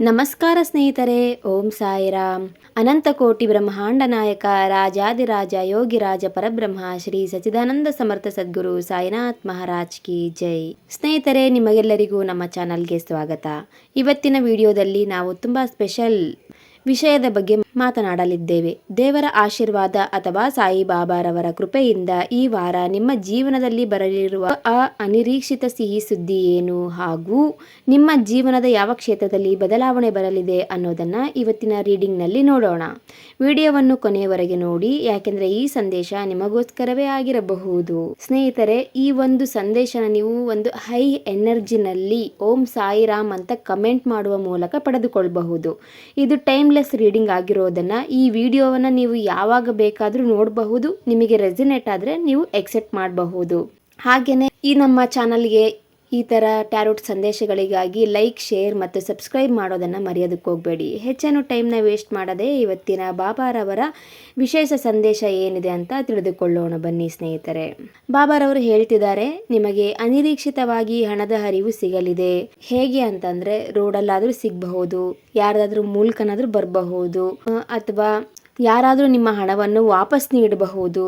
ನಮಸ್ಕಾರ ಸ್ನೇಹಿತರೆ, ಓಂ ಸಾಯಿರಾಮ್. ಅನಂತ ಕೋಟಿ ಬ್ರಹ್ಮಾಂಡ ನಾಯಕ ರಾಜಾದಿರಾಜ ಯೋಗಿರಾಜ ಪರಬ್ರಹ್ಮ ಶ್ರೀ ಸಚ್ಚಿದಾನಂದ ಸಮರ್ಥ ಸದ್ಗುರು ಸಾಯಿನಾಥ್ ಮಹಾರಾಜ್ ಕಿ ಜೈ. ಸ್ನೇಹಿತರೆ, ನಿಮಗೆಲ್ಲರಿಗೂ ನಮ್ಮ ಚಾನಲ್ಗೆ ಸ್ವಾಗತ. ಇವತ್ತಿನ ವಿಡಿಯೋದಲ್ಲಿ ನಾವು ತುಂಬ ಸ್ಪೆಷಲ್ ವಿಷಯದ ಬಗ್ಗೆ ಮಾತನಾಡಲಿದ್ದೇವೆ. ದೇವರ ಆಶೀರ್ವಾದ ಅಥವಾ ಸಾಯಿಬಾಬಾರವರ ಕೃಪೆಯಿಂದ ಈ ವಾರ ನಿಮ್ಮ ಜೀವನದಲ್ಲಿ ಬರಲಿರುವ ಅನಿರೀಕ್ಷಿತ ಸಿಹಿ ಸುದ್ದಿ ಏನು ಹಾಗೂ ನಿಮ್ಮ ಜೀವನದ ಯಾವ ಕ್ಷೇತ್ರದಲ್ಲಿ ಬದಲಾವಣೆ ಬರಲಿದೆ ಅನ್ನೋದನ್ನ ಇವತ್ತಿನ ರೀಡಿಂಗ್ನಲ್ಲಿ ನೋಡೋಣ. ವಿಡಿಯೋವನ್ನು ಕೊನೆಯವರೆಗೆ ನೋಡಿ, ಯಾಕೆಂದರೆ ಈ ಸಂದೇಶ ನಿಮಗೋಸ್ಕರವೇ ಆಗಿರಬಹುದು. ಸ್ನೇಹಿತರೆ, ಈ ಒಂದು ಸಂದೇಶನ ನೀವು ಒಂದು ಹೈ ಎನರ್ಜಿನಲ್ಲಿ ಓಂ ಸಾಯಿರಾಮ್ ಅಂತ ಕಮೆಂಟ್ ಮಾಡುವ ಮೂಲಕ ಪಡೆದುಕೊಳ್ಳಬಹುದು. ಇದು ಟೈಮ್ಲೆಸ್ ರೀಡಿಂಗ್ ಆಗಿರೋದನ್ನ ಈ ವಿಡಿಯೋವನ್ನ ನೀವು ಯಾವಾಗ ಬೇಕಾದರೂ ನೋಡಬಹುದು. ನಿಮಗೆ ರೆಸಿನೇಟ್ ಆದರೆ ನೀವು ಎಕ್ಸೆಪ್ಟ್ ಮಾಡಬಹುದು. ಹಾಗೆಯೇ ಈ ನಮ್ಮ ಚಾನಲ್ಗೆ ಈ ಥರ ಟ್ಯಾರೋಟ್ ಸಂದೇಶಗಳಿಗಾಗಿ ಲೈಕ್, ಶೇರ್ ಮತ್ತು ಸಬ್ಸ್ಕ್ರೈಬ್ ಮಾಡೋದನ್ನು ಮರೆಯೋದಕ್ಕೆ ಹೋಗಬೇಡಿ. ಹೆಚ್ಚೇನು ಟೈಮ್ನ ವೇಸ್ಟ್ ಮಾಡದೆ ಇವತ್ತಿನ ಬಾಬಾರವರ ವಿಶೇಷ ಸಂದೇಶ ಏನಿದೆ ಅಂತ ತಿಳಿದುಕೊಳ್ಳೋಣ ಬನ್ನಿ ಸ್ನೇಹಿತರೆ. ಬಾಬಾರವರು ಹೇಳ್ತಿದ್ದಾರೆ, ನಿಮಗೆ ಅನಿರೀಕ್ಷಿತವಾಗಿ ಹಣದ ಹರಿವು ಸಿಗಲಿದೆ. ಹೇಗೆ ಅಂತಂದರೆ, ರೋಡಲ್ಲಾದರೂ ಸಿಗಬಹುದು, ಯಾರಾದರೂ ಮೂಲಕನಾದರೂ ಬರಬಹುದು, ಅಥವಾ ಯಾರಾದರೂ ನಿಮ್ಮ ಹಣವನ್ನು ವಾಪಸ್ ನೀಡಬಹುದು,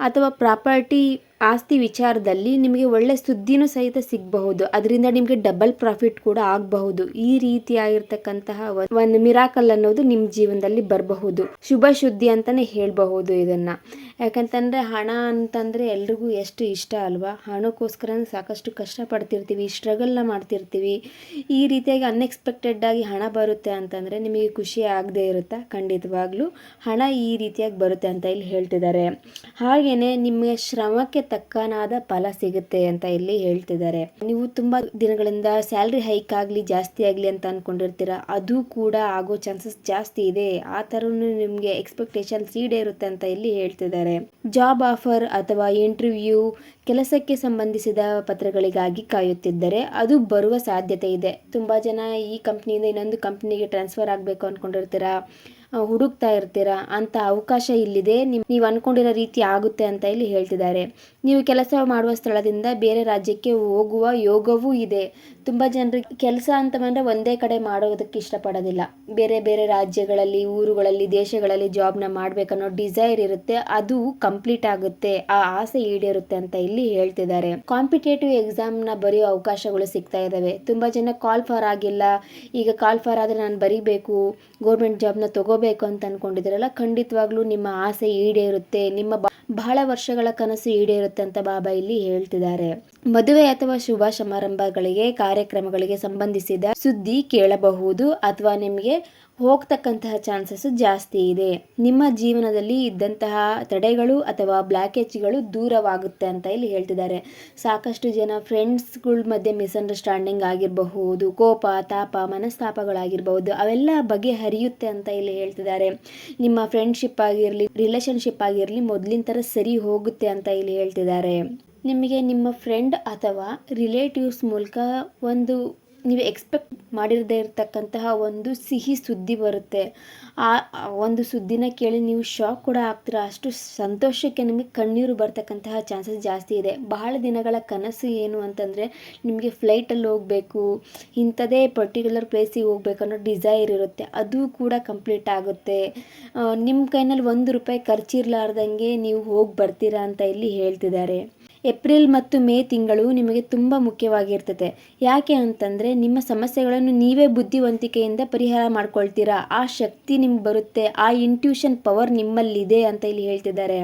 ಅಥವಾ ಪ್ರಾಪರ್ಟಿ ಆಸ್ತಿ ವಿಚಾರದಲ್ಲಿ ನಿಮಗೆ ಒಳ್ಳೆ ಸುದ್ದಿನೂ ಸಹಿತ ಸಿಗಬಹುದು. ಅದರಿಂದ ನಿಮಗೆ ಡಬಲ್ ಪ್ರಾಫಿಟ್ ಕೂಡ ಆಗಬಹುದು. ಈ ರೀತಿಯಾಗಿರ್ತಕ್ಕಂತಹ ಒಂದು ಮಿರಾಕಲ್ ಅನ್ನೋದು ನಿಮ್ಮ ಜೀವನದಲ್ಲಿ ಬರಬಹುದು. ಶುಭ ಸುದ್ದಿ ಅಂತಾನೆ ಹೇಳಬಹುದು ಇದನ್ನ. ಯಾಕಂತಂದ್ರೆ ಹಣ ಅಂತಂದ್ರೆ ಎಲ್ರಿಗೂ ಎಷ್ಟು ಇಷ್ಟ ಅಲ್ವಾ. ಹಣಕ್ಕೋಸ್ಕರ ಸಾಕಷ್ಟು ಕಷ್ಟಪಡ್ತಿರ್ತೀವಿ, ಸ್ಟ್ರಗಲ್ನ ಮಾಡ್ತಿರ್ತೀವಿ. ಈ ರೀತಿಯಾಗಿ ಅನ್ಎಕ್ಸ್ಪೆಕ್ಟೆಡ್ ಆಗಿ ಹಣ ಬರುತ್ತೆ ಅಂತಂದ್ರೆ ನಿಮಗೆ ಖುಷಿ ಆಗದೆ ಇರುತ್ತಾ? ಖಂಡಿತವಾಗ್ಲೂ ಹಣ ಈ ರೀತಿಯಾಗಿ ಬರುತ್ತೆ ಅಂತ ಇಲ್ಲಿ ಹೇಳ್ತಿದ್ದಾರೆ. ಹಾಗೇನೆ ನಿಮಗೆ ಶ್ರಮಕ್ಕೆ ತಕ್ಕನಾದ ಫಲ ಸಿಗುತ್ತೆ ಅಂತ ಇಲ್ಲಿ ಹೇಳ್ತಿದ್ದಾರೆ. ನೀವು ತುಂಬಾ ದಿನಗಳಿಂದ ಸ್ಯಾಲ್ರಿ ಹೈಕ್ ಆಗಲಿ, ಜಾಸ್ತಿ ಆಗಲಿ ಅಂತ ಅನ್ಕೊಂಡಿರ್ತೀರಾ, ಅದು ಕೂಡ ಆಗೋ ಚಾನ್ಸಸ್ ಜಾಸ್ತಿ ಇದೆ. ಆ ಥರನೂ ನಿಮಗೆ ಎಕ್ಸ್ಪೆಕ್ಟೇಷನ್ಸ್ ಈಡೇರುತ್ತೆ ಅಂತ ಇಲ್ಲಿ ಹೇಳ್ತಿದ್ದಾರೆ. ಜಾಬ್ ಆಫರ್ ಅಥವಾ ಇಂಟರ್ವ್ಯೂ, ಕೆಲಸಕ್ಕೆ ಸಂಬಂಧಿಸಿದ ಪತ್ರಗಳಿಗಾಗಿ ಕಾಯುತ್ತಿದ್ದರೆ ಅದು ಬರುವ ಸಾಧ್ಯತೆ ಇದೆ. ತುಂಬಾ ಜನ ಈ ಕಂಪ್ನಿಯಿಂದ ಇನ್ನೊಂದು ಕಂಪ್ನಿಗೆ ಟ್ರಾನ್ಸ್ಫರ್ ಆಗಬೇಕು ಅನ್ಕೊಂಡಿರ್ತೀರಾ, ಹುಡುಕ್ತಾ ಇರ್ತೀರಾ. ಅಂತ ಅವಕಾಶ ಇಲ್ಲಿದೆ. ನೀವು ಅನ್ಕೊಂಡಿರೋ ರೀತಿ ಆಗುತ್ತೆ ಅಂತ ಇಲ್ಲಿ ಹೇಳ್ತಿದ್ದಾರೆ. ನೀವು ಕೆಲಸ ಮಾಡುವ ಸ್ಥಳದಿಂದ ಬೇರೆ ರಾಜ್ಯಕ್ಕೆ ಹೋಗುವ ಯೋಗವೂ ಇದೆ. ತುಂಬ ಜನರಿಗೆ ಕೆಲಸ ಅಂತ ಬಂದರೆ ಒಂದೇ ಕಡೆ ಮಾಡೋದಕ್ಕೆ ಇಷ್ಟಪಡೋದಿಲ್ಲ. ಬೇರೆ ಬೇರೆ ರಾಜ್ಯಗಳಲ್ಲಿ, ಊರುಗಳಲ್ಲಿ, ದೇಶಗಳಲ್ಲಿ ಜಾಬ್ನ ಮಾಡಬೇಕನ್ನೋ ಡಿಸೈರ್ ಇರುತ್ತೆ. ಅದು ಕಂಪ್ಲೀಟ್ ಆಗುತ್ತೆ, ಆ ಆಸೆ ಈಡೇರುತ್ತೆ ಅಂತ ಇಲ್ಲಿ ಹೇಳ್ತಿದ್ದಾರೆ. ಕಾಂಪಿಟೇಟಿವ್ ಎಕ್ಸಾಮ್ನ ಬರೆಯೋ ಅವಕಾಶಗಳು ಸಿಗ್ತಾ ಇದ್ದಾವೆ. ತುಂಬ ಜನ ಕಾಲ್ ಫಾರ್ ಆಗಿಲ್ಲ, ಈಗ ಕಾಲ್ ಫಾರ್ ಆದರೆ ನಾನು ಬರೀಬೇಕು, ಗೌರ್ಮೆಂಟ್ ಜಾಬ್ನ ತಗೋಬೇಕು ಅಂತ ಅನ್ಕೊಂಡಿದ್ದೀರಲ್ಲ, ಖಂಡಿತವಾಗ್ಲೂ ನಿಮ್ಮ ಆಸೆ ಈಡೇರುತ್ತೆ. ನಿಮ್ಮ ಬಹಳ ವರ್ಷಗಳ ಕನಸು ಈಡೇರುತ್ತೆ ಅಂತ ಬಾಬಾ ಇಲ್ಲಿ ಹೇಳ್ತಿದ್ದಾರೆ. ಮದುವೆ ಅಥವಾ ಶುಭ ಸಮಾರಂಭಗಳಿಗೆ, ಕಾರ್ಯಕ್ರಮಗಳಿಗೆ ಸಂಬಂಧಿಸಿದ ಸುದ್ದಿ ಕೇಳಬಹುದು ಅಥವಾ ನಿಮಗೆ ಹೋಗ್ತಕ್ಕಂತಹ ಚಾನ್ಸಸ್ ಜಾಸ್ತಿ ಇದೆ. ನಿಮ್ಮ ಜೀವನದಲ್ಲಿ ಇದ್ದಂತಹ ತಡೆಗಳು ಅಥವಾ ಬ್ಲಾಕೇಜ್ಗಳು ದೂರವಾಗುತ್ತೆ ಅಂತ ಇಲ್ಲಿ ಹೇಳ್ತಿದ್ದಾರೆ. ಸಾಕಷ್ಟು ಜನ ಫ್ರೆಂಡ್ಸ್ಗಳ ಮಧ್ಯೆ ಮಿಸ್ಅಂಡರ್ಸ್ಟ್ಯಾಂಡಿಂಗ್ ಆಗಿರಬಹುದು, ಕೋಪ, ತಾಪ, ಮನಸ್ತಾಪಗಳಾಗಿರಬಹುದು, ಅವೆಲ್ಲ ಬಗೆಹರಿಯುತ್ತೆ ಅಂತ ಇಲ್ಲಿ ಹೇಳ್ತಿದ್ದಾರೆ. ನಿಮ್ಮ ಫ್ರೆಂಡ್ಶಿಪ್ ಆಗಿರಲಿ, ರಿಲೇಶನ್ಶಿಪ್ ಆಗಿರಲಿ, ಮೊದಲಿನ ಥರ ಸರಿ ಹೋಗುತ್ತೆ ಅಂತ ಇಲ್ಲಿ ಹೇಳ್ತಿದ್ದಾರೆ. ನಿಮಗೆ ನಿಮ್ಮ ಫ್ರೆಂಡ್ ಅಥವಾ ರಿಲೇಟಿವ್ಸ್ ಮೂಲಕ ನೀವು ಎಕ್ಸ್ಪೆಕ್ಟ್ ಮಾಡಿರದೇ ಇರತಕ್ಕಂತಹ ಒಂದು ಸಿಹಿ ಸುದ್ದಿ ಬರುತ್ತೆ. ಆ ಒಂದು ಸುದ್ದಿನ ಕೇಳಿ ನೀವು ಶಾಕ್ ಕೂಡ ಆಗ್ತೀರಾ. ಅಷ್ಟು ಸಂತೋಷಕ್ಕೆ ನಿಮಗೆ ಕಣ್ಣೀರು ಬರ್ತಕ್ಕಂತಹ ಚಾನ್ಸಸ್ ಜಾಸ್ತಿ ಇದೆ. ಬಹಳ ದಿನಗಳ ಕನಸು ಏನು ಅಂತಂದರೆ, ನಿಮಗೆ ಫ್ಲೈಟಲ್ಲಿ ಹೋಗಬೇಕು, ಇಂಥದೇ ಪರ್ಟಿಕ್ಯುಲರ್ ಪ್ಲೇಸಿಗೆ ಹೋಗ್ಬೇಕು ಅನ್ನೋ ಡಿಸೈರ್ ಇರುತ್ತೆ. ಅದು ಕೂಡ ಕಂಪ್ಲೀಟ್ ಆಗುತ್ತೆ. ನಿಮ್ಮ ಕೈನಲ್ಲಿ ₹1 ಖರ್ಚಿರ್ಲಾರ್ದಂಗೆ ನೀವು ಹೋಗಿ ಬರ್ತೀರಾ ಅಂತ ಇಲ್ಲಿ ಹೇಳ್ತಿದ್ದಾರೆ. ಏಪ್ರಿಲ್ ಮತ್ತು ಮೇ ತಿಂಗಳು ನಿಮಗೆ ತುಂಬ ಮುಖ್ಯವಾಗಿರ್ತದೆ. ಯಾಕೆ ಅಂತಂದರೆ, ನಿಮ್ಮ ಸಮಸ್ಯೆಗಳನ್ನು ನೀವೇ ಬುದ್ಧಿವಂತಿಕೆಯಿಂದ ಪರಿಹಾರ ಮಾಡ್ಕೊಳ್ತೀರಾ. ಆ ಶಕ್ತಿ ನಿಮ್ಗೆ ಬರುತ್ತೆ, ಆ ಇಂಟ್ಯೂಷನ್ ಪವರ್ ನಿಮ್ಮಲ್ಲಿದೆ ಅಂತ ಇಲ್ಲಿ ಹೇಳ್ತಿದ್ದಾರೆ.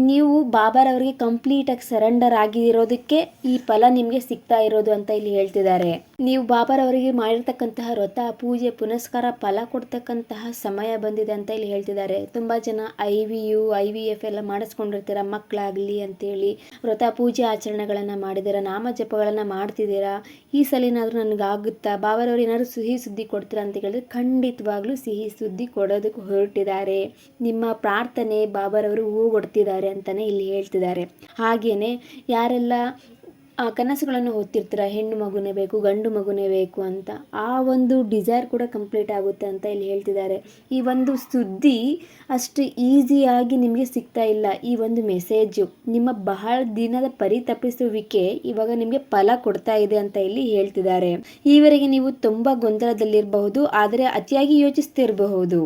ನೀವು ಬಾಬಾರವರಿಗೆ ಕಂಪ್ಲೀಟಾಗಿ ಸರೆಂಡರ್ ಆಗಿರೋದಕ್ಕೆ ಈ ಫಲ ನಿಮಗೆ ಸಿಗ್ತಾ ಇರೋದು ಅಂತ ಇಲ್ಲಿ ಹೇಳ್ತಿದ್ದಾರೆ. ನೀವು ಬಾಬಾರವರಿಗೆ ಮಾಡಿರ್ತಕ್ಕಂತಹ ವ್ರತ, ಪೂಜೆ, ಪುನಸ್ಕಾರ ಫಲ ಕೊಡ್ತಕ್ಕಂತಹ ಸಮಯ ಬಂದಿದೆ ಅಂತ ಇಲ್ಲಿ ಹೇಳ್ತಿದ್ದಾರೆ. ತುಂಬ ಜನ IVF ಎಲ್ಲ ಮಾಡಿಸ್ಕೊಂಡಿರ್ತೀರ, ಮಕ್ಕಳಾಗಲಿ ಅಂತೇಳಿ ವ್ರತ, ಪೂಜೆ, ಆಚರಣೆಗಳನ್ನು ಮಾಡಿದ್ದೀರಾ, ನಾಮ ಜಪಗಳನ್ನು ಮಾಡ್ತಿದ್ದೀರಾ. ಈ ಸಲಿನಾದರೂ ನನಗಾಗುತ್ತಾ, ಬಾಬಾರವರು ಏನಾದ್ರು ಸಿಹಿ ಸುದ್ದಿ ಕೊಡ್ತೀರಾ ಅಂತ ಹೇಳಿದ್ರೆ ಖಂಡಿತವಾಗ್ಲೂ ಸಿಹಿ ಸುದ್ದಿ ಕೊಡೋದಕ್ಕೆ ಹೊರಟಿದ್ದಾರೆ. ನಿಮ್ಮ ಪ್ರಾರ್ಥನೆ ಬಾಬಾರವರು ಹೂಗೊಡ್ತಿದ್ದಾರೆ ಅಂತಾನೆ ಇಲ್ಲಿ ಹೇಳ್ತಿದ್ದಾರೆ. ಹಾಗೇನೆ ಯಾರೆಲ್ಲ ಆ ಕನಸುಗಳನ್ನು ಹೊತ್ತಿರ್ತೀರ, ಹೆಣ್ಣು ಮಗುನೇ ಬೇಕು, ಗಂಡು ಮಗುನೇ ಬೇಕು ಅಂತ. ಆ ಒಂದು ಡಿಸೈರ್ ಕೂಡ ಕಂಪ್ಲೀಟ್ ಆಗುತ್ತೆ ಅಂತ ಇಲ್ಲಿ ಹೇಳ್ತಿದ್ದಾರೆ. ಈ ಒಂದು ಸುದ್ದಿ ಅಷ್ಟು ಈಸಿಯಾಗಿ ನಿಮಗೆ ಸಿಗ್ತಾ ಇಲ್ಲ. ಈ ಒಂದು ಮೆಸೇಜು ನಿಮ್ಮ ಬಹಳ ದಿನದ ಪರಿತಪಿಸುವಿಕೆ ಇವಾಗ ನಿಮಗೆ ಫಲ ಕೊಡ್ತಾ ಇದೆ ಅಂತ ಇಲ್ಲಿ ಹೇಳ್ತಿದ್ದಾರೆ. ಈವರೆಗೆ ನೀವು ತುಂಬ ಗೊಂದಲದಲ್ಲಿರಬಹುದು, ಆದರೆ ಅತಿಯಾಗಿ ಯೋಚಿಸ್ತಿರಬಹುದು.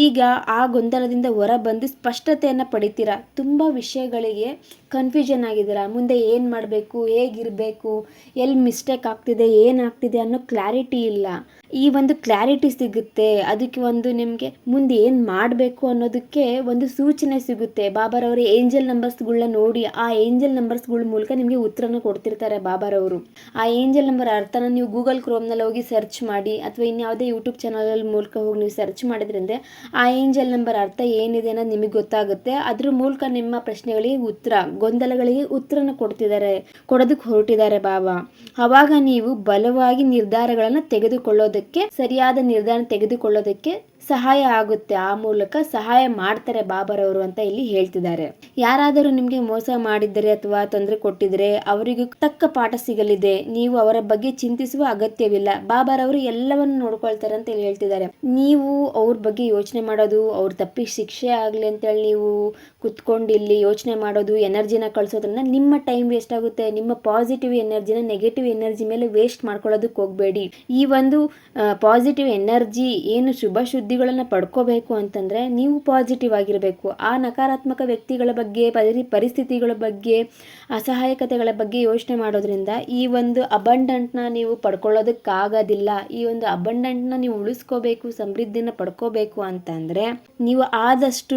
ಈಗ ಆ ಗೊಂದಲದಿಂದ ಹೊರ ಬಂದು ಸ್ಪಷ್ಟತೆಯನ್ನು ಪಡಿತೀರಾ. ತುಂಬ ವಿಷಯಗಳಿಗೆ ಕನ್ಫ್ಯೂಷನ್ ಆಗಿದ್ದೀರಾ. ಮುಂದೆ ಏನು ಮಾಡಬೇಕು, ಹೇಗಿರಬೇಕು, ಎಲ್ಲಿ ಮಿಸ್ಟೇಕ್ ಆಗ್ತಿದೆ, ಏನಾಗ್ತಿದೆ ಅನ್ನೋ ಕ್ಲಾರಿಟಿ ಇಲ್ಲ. ಈ ಒಂದು ಕ್ಲಾರಿಟಿ ಸಿಗುತ್ತೆ. ಅದಕ್ಕೆ ಒಂದು ನಿಮಗೆ ಮುಂದೆ ಏನು ಮಾಡಬೇಕು ಅನ್ನೋದಕ್ಕೆ ಒಂದು ಸೂಚನೆ ಸಿಗುತ್ತೆ. ಬಾಬಾರವರು ಏಂಜಲ್ ನಂಬರ್ಸ್ಗಳನ್ನ ನೋಡಿ ಆ ಏಂಜಲ್ ನಂಬರ್ಸ್ಗಳ ಮೂಲಕ ನಿಮಗೆ ಉತ್ತರನ ಕೊಡ್ತಿರ್ತಾರೆ ಬಾಬಾರವರು. ಆ ಏಂಜಲ್ ನಂಬರ್ ಅರ್ಥನ ನೀವು ಗೂಗಲ್ ಕ್ರೋಮ್ನಲ್ಲಿ ಹೋಗಿ ಸರ್ಚ್ ಮಾಡಿ ಅಥವಾ ಇನ್ಯಾವುದೇ ಯೂಟ್ಯೂಬ್ ಚಾನಲ್ ಮೂಲಕ ಹೋಗಿ ನೀವು ಸರ್ಚ್ ಮಾಡಿದ್ರಿಂದ ಆ ಏಂಜಲ್ ನಂಬರ್ ಅರ್ಥ ಏನಿದೆ ಅನ್ನೋದು ನಿಮಗೆ ಗೊತ್ತಾಗುತ್ತೆ. ಅದ್ರ ಮೂಲಕ ನಿಮ್ಮ ಪ್ರಶ್ನೆಗಳಿಗೆ ಉತ್ತರ, ಗೊಂದಲಗಳಿಗೆ ಉತ್ತರನ ಕೊಡೋದಕ್ಕೆ ಹೊರಟಿದ್ದಾರೆ ಬಾಬಾ. ಆವಾಗ ನೀವು ಬಲವಾಗಿ ನಿರ್ಧಾರಗಳನ್ನು ತೆಗೆದುಕೊಳ್ಳೋದಕ್ಕೆ, ಸರಿಯಾದ ನಿರ್ಧಾರ ತೆಗೆದುಕೊಳ್ಳೋದಕ್ಕೆ ಸಹಾಯ ಆಗುತ್ತೆ. ಆ ಮೂಲಕ ಸಹಾಯ ಮಾಡ್ತಾರೆ ಬಾಬಾರವರು ಅಂತ ಇಲ್ಲಿ ಹೇಳ್ತಿದ್ದಾರೆ. ಯಾರಾದರೂ ನಿಮಗೆ ಮೋಸ ಮಾಡಿದರೆ ಅಥವಾ ತೊಂದರೆ ಕೊಟ್ಟಿದ್ರೆ ಅವರಿಗೂ ತಕ್ಕ ಪಾಠ ಸಿಗಲಿದೆ. ನೀವು ಅವರ ಬಗ್ಗೆ ಚಿಂತಿಸುವ ಅಗತ್ಯವಿಲ್ಲ. ಬಾಬಾರವರು ಎಲ್ಲವನ್ನು ನೋಡ್ಕೊಳ್ತಾರೆ ಅಂತ ಇಲ್ಲಿ ಹೇಳ್ತಿದ್ದಾರೆ. ನೀವು ಅವ್ರ ಬಗ್ಗೆ ಯೋಚನೆ ಮಾಡೋದು, ಅವ್ರ ತಪ್ಪಿಗೆ ಶಿಕ್ಷೆ ಆಗಲಿ ಅಂತೇಳಿ ನೀವು ಕುತ್ಕೊಂಡು ಇಲ್ಲಿ ಯೋಚನೆ ಮಾಡೋದು, ಎನರ್ಜಿನ ಕಳಿಸೋದ್ರಿಂದ ನಿಮ್ಮ ಟೈಮ್ ವೇಸ್ಟ್ ಆಗುತ್ತೆ. ನಿಮ್ಮ ಪಾಸಿಟಿವ್ ಎನರ್ಜಿನ ನೆಗೆಟಿವ್ ಎನರ್ಜಿ ಮೇಲೆ ವೇಸ್ಟ್ ಮಾಡ್ಕೊಳ್ಳೋದಕ್ಕೆ ಹೋಗಬೇಡಿ. ಈ ಒಂದು ಪಾಸಿಟಿವ್ ಎನರ್ಜಿ ಏನು ಶುಭ ಸುದ್ದಿಗಳನ್ನು ಪಡ್ಕೋಬೇಕು ಅಂತಂದರೆ ನೀವು ಪಾಸಿಟಿವ್ ಆಗಿರಬೇಕು. ಆ ನಕಾರಾತ್ಮಕ ವ್ಯಕ್ತಿಗಳ ಬಗ್ಗೆ, ಪರಿಸ್ಥಿತಿಗಳ ಬಗ್ಗೆ, ಅಸಹಾಯಕತೆಗಳ ಬಗ್ಗೆ ಯೋಚನೆ ಮಾಡೋದ್ರಿಂದ ಈ ಒಂದು ಅಬಂಡೆಂಟ್ನ ನೀವು ಪಡ್ಕೊಳ್ಳೋದಕ್ಕಾಗೋದಿಲ್ಲ. ಈ ಒಂದು ಅಬಂಡೆಂಟ್ನ ನೀವು ಉಳಿಸ್ಕೋಬೇಕು, ಸಮೃದ್ಧಿನ ಪಡ್ಕೋಬೇಕು ಅಂತಂದರೆ ನೀವು ಆದಷ್ಟು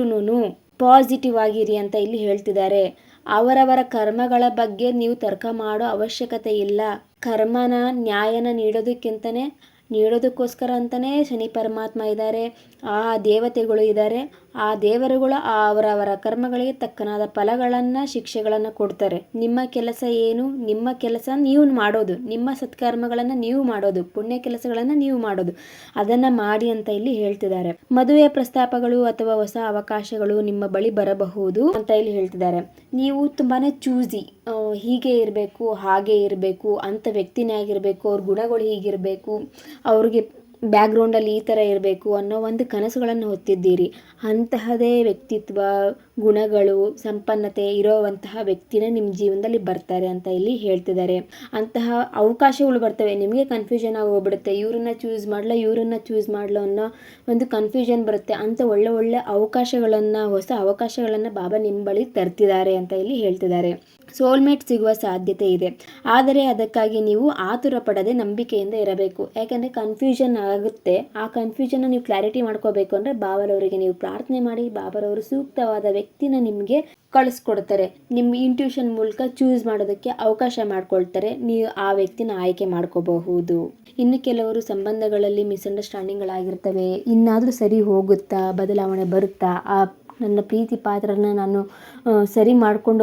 ಪಾಸಿಟಿವ್ ಆಗಿರಿ ಅಂತ ಇಲ್ಲಿ ಹೇಳ್ತಿದ್ದಾರೆ. ಅವರವರ ಕರ್ಮಗಳ ಬಗ್ಗೆ ನೀವು ತರ್ಕ ಮಾಡೋ ಅವಶ್ಯಕತೆ ಇಲ್ಲ. ಕರ್ಮನ ನ್ಯಾಯನ ನೀಡೋದಕ್ಕೋಸ್ಕರ ಅಂತಲೇ ಶನಿ ಪರಮಾತ್ಮ ಇದ್ದಾರೆ, ಆ ದೇವತೆಗಳು ಇದ್ದಾರೆ. ಆ ದೇವರುಗಳು ಅವರವರ ಕರ್ಮಗಳಿಗೆ ತಕ್ಕನಾದ ಫಲಗಳನ್ನು, ಶಿಕ್ಷೆಗಳನ್ನು ಕೊಡ್ತಾರೆ. ನಿಮ್ಮ ಕೆಲಸ ಏನು? ನಿಮ್ಮ ಕೆಲಸ ನೀವು ಮಾಡೋದು, ನಿಮ್ಮ ಸತ್ಕರ್ಮಗಳನ್ನು ನೀವು ಮಾಡೋದು, ಪುಣ್ಯ ಕೆಲಸಗಳನ್ನು ನೀವು ಮಾಡೋದು, ಅದನ್ನು ಮಾಡಿ ಅಂತ ಇಲ್ಲಿ ಹೇಳ್ತಿದ್ದಾರೆ. ಮದುವೆಯ ಪ್ರಸ್ತಾಪಗಳು ಅಥವಾ ಹೊಸ ಅವಕಾಶಗಳು ನಿಮ್ಮ ಬಳಿ ಬರಬಹುದು ಅಂತ ಇಲ್ಲಿ ಹೇಳ್ತಿದ್ದಾರೆ. ನೀವು ತುಂಬಾ ಚೂಸಿ, ಹೀಗೆ ಇರಬೇಕು, ಹಾಗೆ ಇರಬೇಕು ಅಂತ ವ್ಯಕ್ತಿನೇ ಆಗಿರಬೇಕು, ಅವ್ರ ಗುಣಗಳು ಹೀಗಿರಬೇಕು, ಅವ್ರಿಗೆ ಬ್ಯಾಕ್ಗ್ರೌಂಡಲ್ಲಿ ಈ ಥರ ಇರಬೇಕು ಅನ್ನೋ ಒಂದು ಕನಸುಗಳನ್ನು ಹೊತ್ತಿದ್ದೀರಿ. ಅಂತಹದೇ ವ್ಯಕ್ತಿತ್ವ, ಗುಣಗಳು, ಸಂಪನ್ನತೆ ಇರೋವಂತಹ ವ್ಯಕ್ತಿನೇ ನಿಮ್ಮ ಜೀವನದಲ್ಲಿ ಬರ್ತಾರೆ ಅಂತ ಇಲ್ಲಿ ಹೇಳ್ತಿದ್ದಾರೆ. ಅಂತಹ ಅವಕಾಶಗಳು ಬರ್ತವೆ. ನಿಮಗೆ ಕನ್ಫ್ಯೂಷನ್ ಆಗೋಗ್ಬಿಡುತ್ತೆ, ಇವರನ್ನ ಚೂಸ್ ಮಾಡಲೋ ಅನ್ನೋ ಒಂದು ಕನ್ಫ್ಯೂಷನ್ ಬರುತ್ತೆ. ಅಂಥ ಒಳ್ಳೆ ಅವಕಾಶಗಳನ್ನು, ಹೊಸ ಅವಕಾಶಗಳನ್ನು ಬಾಬಾ ನಿಮ್ಮ ಬಳಿ ತರ್ತಿದ್ದಾರೆ ಅಂತ ಇಲ್ಲಿ ಹೇಳ್ತಿದ್ದಾರೆ. ಸೋಲ್ಮೇಟ್ ಸಿಗುವ ಸಾಧ್ಯತೆ ಇದೆ, ಆದರೆ ಅದಕ್ಕಾಗಿ ನೀವು ಆತುರ ಪಡದೆ ನಂಬಿಕೆಯಿಂದ ಇರಬೇಕು. ಯಾಕೆಂದರೆ ಕನ್ಫ್ಯೂಷನ್ ಆಗುತ್ತೆ. ಆ ಕನ್ಫ್ಯೂಷನ್ನ ನೀವು ಕ್ಲಾರಿಟಿ ಮಾಡ್ಕೋಬೇಕು ಅಂದರೆ ಬಾಬಾರವರಿಗೆ ನೀವು ಪ್ರಾರ್ಥನೆ ಮಾಡಿ, ಬಾಬಾರವರು ಸೂಕ್ತವಾದ ವ್ಯಕ್ತಿನ ನಿಮಗೆ ಕಳಿಸ್ಕೊಡ್ತಾರೆ. ನಿಮ್ಮ ಇಂಟ್ಯೂಷನ್ ಮೂಲಕ ಚೂಸ್ ಮಾಡೋದಕ್ಕೆ ಅವಕಾಶ ಮಾಡ್ಕೊಳ್ತಾರೆ. ನೀವು ಆ ವ್ಯಕ್ತಿನ ಆಯ್ಕೆ ಮಾಡ್ಕೋಬಹುದು. ಇನ್ನು ಕೆಲವರು ಸಂಬಂಧಗಳಲ್ಲಿ ಮಿಸ್ಅಂಡರ್ಸ್ಟ್ಯಾಂಡಿಂಗ್ಗಳಾಗಿರ್ತವೆ. ಇನ್ನಾದರೂ ಸರಿ ಹೋಗುತ್ತಾ, ಬದಲಾವಣೆ ಬರುತ್ತಾ, ನನ್ನ ಪ್ರೀತಿ ಪಾತ್ರನ ನಾನು ಸರಿ ಮಾಡಿಕೊಂಡು